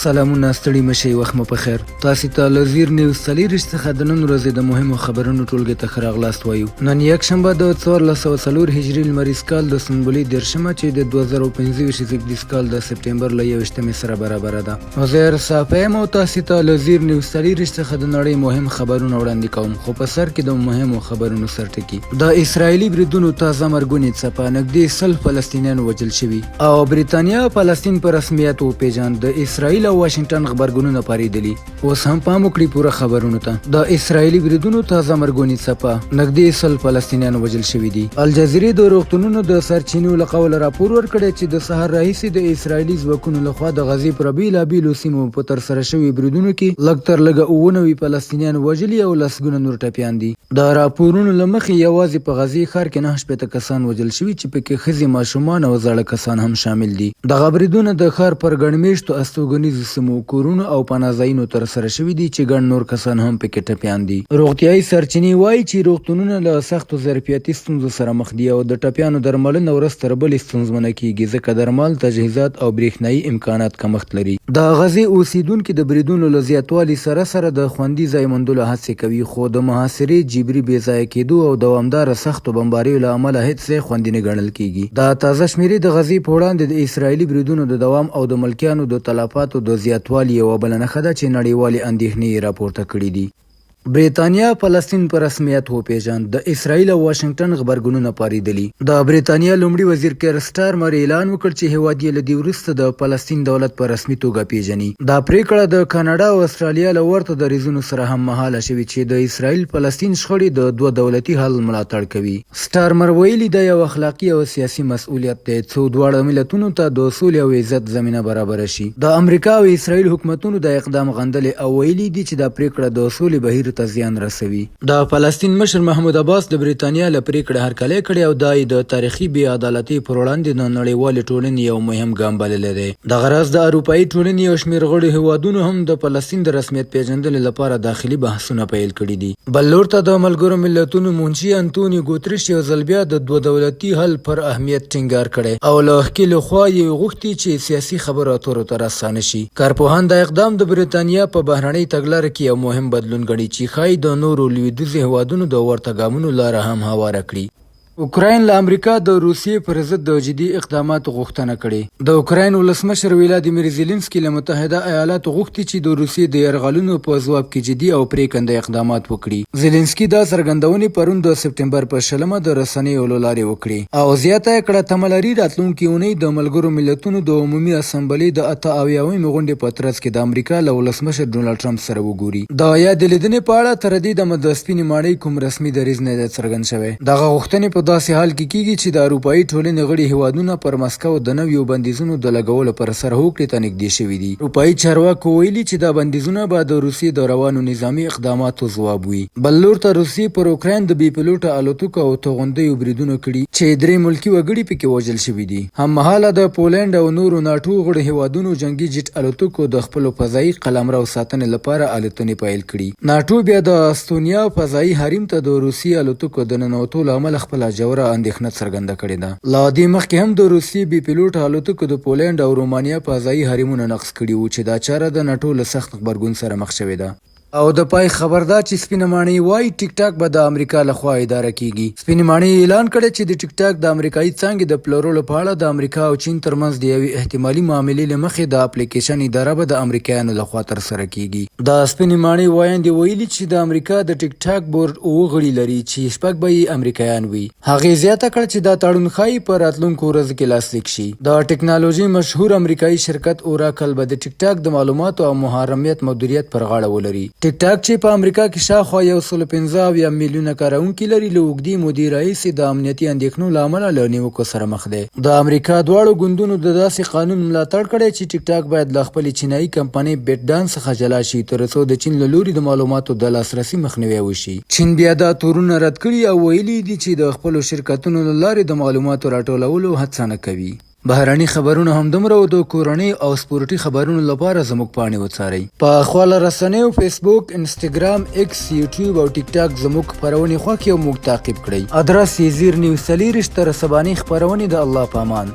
سلامونه ستړي مشئ وخت مو په خیر. تاسو ته له زیر نیوز څلېرویشت څخه د نن ورځې د مهمو خبرونو ټولګې ته ښه راغلاست وایو. نن یکشنبه د 1404 هجري لمریز کال د سنبلې 10مه چې د 2025 زیږدیز کال د سپټمبر له 21 سره برابره ده. عزیر صافی مو تاسو ته له زیر نیوز څلېرویشت څخه د نړۍ مهم خبرونه وړاندې کوم، خو په سر کې د مهمو خبرونو سرټکي. د اسرایلي بریدونو تازه مرګونې څپه نږدې 100 فلسطینیان وژل شوي او بریتانیا فلسطین په رسمیت وپیژاند. د اسرایل او واشنگټن خبرګونونه پاریدلی. اوس هم پام وکړئ پوره خبرونو ته. د اسرایلي بریدونو تازه مرګونې څپه نږدې 100 فلسطینیان وژل شوي دي. الجزیرې د روغتونونو د سرچینو له قوله راپور ورکړی چې د سهار راهیسې د اسرایلي ځواکونو لخوا د غزې پر بېلابېلو سیمو په ترسره شوي بریدونو کې لږ تر لږه 99 فلسطینیان وژلي او لسګونه نور ټپیان دي. د راپورونو له مخې یوازې په غزې ښار کې 9 کسان وژل شوي چې پکې ښځې، ماشومان او زاړه کسان هم شامل دي. دغه بریدونه د ښار پر ګڼ میشتو استوګنیزو سیمو، کورونو او پناهځایونو ترسره شوي دي چې ګڼ نور کسان هم پکې ټپیان دي. روغتیایي سرچینې وایي چې روغتونونه له سختو ظرفیتي ستونزو سره مخ دي او د ټپیانو درملنه ورځ تر بلې ستونزمنه کیږي ځکه درمل، تجهیزات او برېښنایي امکانات کمښت لري. د غزې اوسیدونکي د بریدونو له زیاتوالي سره سره د خوندي ځای موندلو هڅې کوي، خو د محاصرې جبري بې ځایه کېدو او دوامداره سختو بمباریو له امله هېڅ ځای خوندي نه ګڼل کیږي. دا تازه شمېرې د غزې په وړاندې د اسرایلي بریدونو د دوام او د ملکیانو د تلفاتو د زیاتوالي یوه بله نښه ده چې نړیوالې اندېښنې یې راپورته کړي دي. بریتانیا فلسطین په رسمیت وپیژاند. د اسرایل او واشنگټن خبرګونونه پاریدلي. د بریتانیا لومړي وزیر کیر سټارمر اعلان وکړ چې هیواد یې له دې وروسته د فلسطین دولت په رسمي توګه پیژني. دا پریکړه د کاناډا او استرالیا له ورته دریځونو سره هم مهاله شوې چې د اسرایل فلسطین شخړې د دوه دولتي حل ملاتړ کوي. سټارمر ویلي دا یو اخلاقي او سیاسي مسؤلیت دی څو دواړه ملتونو ته د سولې او عزت زمینه برابره شي. د امریکا او اسرایل حکومتونو د اقدام غندلې او ویلي دي چې دا پریکړه د سولې بهیر ته زیان رسوي. د فلسطین مشر محمود عباس د بریتانیا له پریکړې هرکلی کړی او دا یې د تاریخي بې عدالتۍ پر وړاندې د نړیوالې ټولنې یو مهم ګام بللی دی. دغه راز د اروپایي ټولنې یو شمېر غړو هیوادونو هم د فلسطین د رسمیت پیژندنې لپاره داخلي بحثونه پیل کړي دي. بل لور ته د ملګرو ملتونو منشي انتونیو ګوتریش یو ځل بیا د دوه دولتي حل پر اهمیت ټینګار کړی او له ښکې لخوا یې غوښتي چې سیاسي خبرو اترو ته راسانه شي. کارپوهان دا اقدام د بریتانیا په بهرنۍ تګلاره کې یو مهم بدلون ګڼي چې ښایي د نورو لویدیځو هیوادونو د ورته ګامونو لاره هم هواره کړي. اوکراین له امریکا د روسیې پر ضد د جدي اقداماتو غوښتنه کړې. د اوکراین ولسمشر ولادیمیر زیلنسکي له متحده ایالاتو غوښتي چې د روسیې د یرغلونو په ځواب کې جدي او پرېکنده اقدامات وکړي. زیلنسکي دا څرګندونې پرون د سپټمبر په 20 د رسنیو له لارې وکړې او زیاته یې کړه تمه لري راتلونکې اونۍ د ملګرو ملتونو د عمومي اسمبلۍ د 88مې غونډې په ترڅ کې د امریکا له ولسمشر ډونالډ ټرمپ سره وګوري. د یادې لیدنې په اړه تر دې دمه د سپینې ماڼۍ کوم رسمي دریځ نه دی څرګند شوی. دغه غوښتنې په داسې حال کې کیږي چې د اروپایي ټولنې غړي هیوادونه پر مسکو د نویو بندیزونو د لګولو پر سر هوکړې ته نږدې شوي دي. اروپایي چارواکو ویلي چې دا بندیزونه به د روسیې د روانو نظامي اقداماتو ځواب وي. بل لور ته روسیې پر اوکراین د بې پیلوټه الوتکو او توغندیو بریدونه کړي چې 3 ملکي وګړي پکې وژل شوي دي. هممهاله د پولنډ او نورو ناټو غړو هیوادونو جنگي جیټ الوتکو د خپلو فضایي قلمرو ساتنې لپاره الوتنې پیل کړي. ناټو بیا د استونیا فضایي حریم ته د روسیې الوتکو د ننوتو له امله خپله ژوره اندېښنه څرګنده کړې ده. له دې مخکې هم د روسیې بې پیلوټه الوتکو د پولنډ او رومانیا فضایي حریمونه نقض کړي وو چې دا چاره د ناټو له سخت غبرګون سره مخ شوې ده. او د پای خبر دا چې سپینه ماڼۍ وایي ټیک ټاک به د امریکا لخوا اداره کیږي. سپینې ماڼۍ اعلان کړی چې د ټیک ټاک د امریکایي څانګې د پلورلو په اړه د امریکا او چین ترمنځ د یوې احتمالي معاملې له مخې د اپلیکیشن اداره به د امریکایانو لخوا ترسره کیږي. د سپینې ماڼۍ وایندې ویلي چې د امریکا د ټیک ټاک بورډ 9 غړي لري چې 6 به یې امریکایان وي. هغې زیاته کړه چې دا تړون ښایي په راتلونکو ورځو کې لاسلیک شي. د ټیکنالوژي مشهور امریکایي شرکت اوراکل به د ټیک ټاک د معلوماتو او محرمیت مدیریت پر غاړه ولري. ټیک ټاک چې په امریکا کې شاوخوا 115 میلیونه کاروونکي لري له اوږدې مودې راهیسې د امنیتي اندېښنو له امله له نیوکو سره مخ دی. د امریکا دواړو ګوندونو د داسې قانون ملاتړ کړی چې ټیک ټاک باید له خپلې چینایي کمپنۍ بیټ ډانس څخه جلا شي تر څو د چین له لوري د معلوماتو د لاسرسي مخنیوی وشي. چین بیا دا تورونه رد کړي او ویلي دي چې د خپلو شرکتونو له لارې د معلوماتو راټولولو هڅه نه کوي. بهرني خبرونه همدومره او د کورنۍ او سپورټي خبرونو لپاره زموږ پاڼې وڅارئ. په خپله رسنیو فیسبوک، انسټاګرام، ایکس، یوټیوب او ټیک ټاک زموږ خپرونې خوښې او موږ تعقیب کړئ. ادرس یې زیر نیوز 24 تر سبانۍ خپرونې. د الله په امان.